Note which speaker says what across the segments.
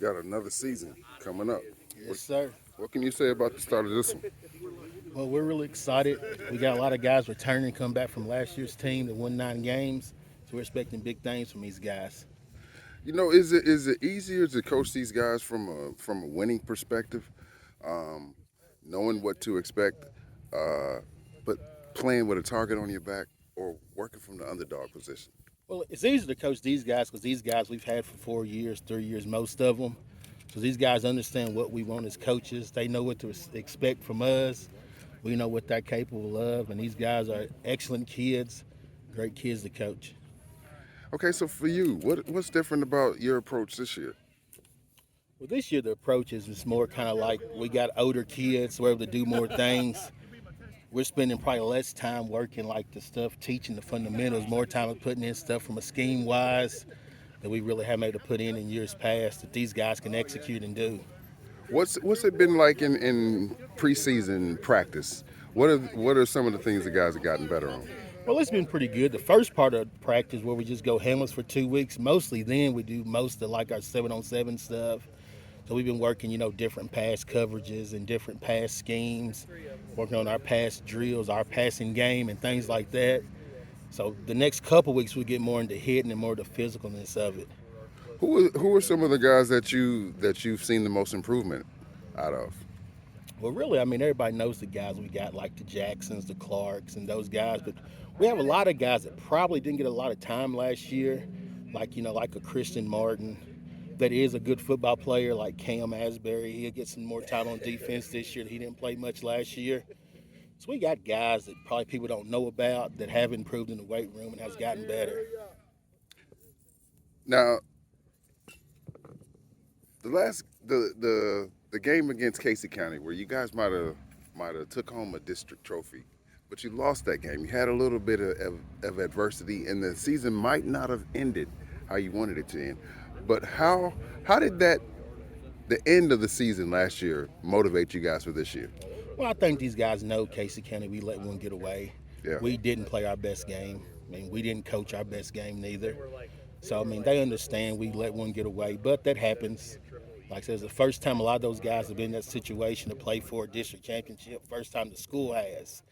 Speaker 1: got another season coming up.
Speaker 2: Yes, sir.
Speaker 1: What can you say about the start of this one?
Speaker 2: Well, we're really excited. We got a lot of guys returning, come back from last year's team that won 9 games. So we're expecting big things from these guys.
Speaker 1: Is it easier to coach these guys from a winning perspective, um, knowing what to expect, uh, but playing with a target on your back, or working from the underdog position?
Speaker 2: Well, it's easy to coach these guys because these guys we've had for 4 years, 3 years, most of them. So these guys understand what we want as coaches. They know what to expect from us. We know what they're capable of, and these guys are excellent kids, great kids to coach.
Speaker 1: Okay, so for you, what's different about your approach this year?
Speaker 2: Well, this year the approach is just more kind of like we got older kids, we're able to do more things. We're spending probably less time working like the stuff, teaching the fundamentals, more time putting in stuff from a scheme wise that we really haven't been able to put in years past that these guys can execute and do.
Speaker 1: What's it been like in preseason practice? What are some of the things the guys have gotten better on?
Speaker 2: Well, it's been pretty good. The first part of practice where we just go hamless for 2 weeks, mostly then we do most of like our 7-on-7 stuff. So we've been working, different pass coverages and different pass schemes, working on our pass drills, our passing game, and things like that. So the next couple weeks we get more into hitting and more the physicalness of it.
Speaker 1: Who are some of the guys that you've seen the most improvement out of?
Speaker 2: Well, really, I mean, everybody knows the guys we got, like the Jacksons, the Clarks, and those guys. But we have a lot of guys that probably didn't get a lot of time last year, like a Christian Martin, that is a good football player, like Cam Asbury. He'll get some more time on defense this year. He didn't play much last year. So we got guys that probably people don't know about that have improved in the weight room and has gotten better.
Speaker 1: Now, the game against Casey County, where you guys might have took home a district trophy, but you lost that game. You had a little bit of adversity, and the season might not have ended how you wanted it to end. But how did the end of the season last year motivate you guys for this year?
Speaker 2: Well, I think these guys know Casey County. We let one get away.
Speaker 1: Yeah.
Speaker 2: We didn't play our best game. I mean, we didn't coach our best game neither. So, I mean, they understand we let one get away, but that happens. Like I said, it's the first time a lot of those guys have been in that situation to play for a district championship, first time the school has.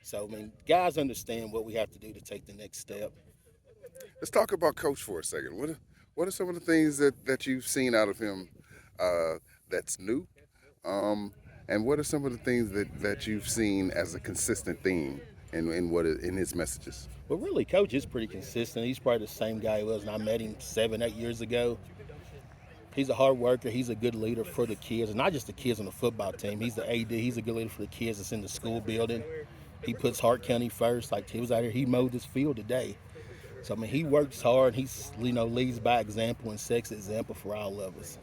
Speaker 2: So, I mean, guys understand what we have to do to take the next step.
Speaker 1: Let's talk about Coach for a second. What are some of the things that you've seen out of him that's new? And what are some of the things that you've seen as a consistent theme in his messages?
Speaker 2: Well, really, Coach is pretty consistent. He's probably the same guy he was when I met him 7-8 years ago. He's a hard worker. He's a good leader for the kids, and not just the kids on the football team. He's the AD. He's a good leader for the kids that's in the school building. He puts Hart County first. Like he was out here, he mowed this field today. So, I mean, he works hard. He's, leads by example and sets example for all of us.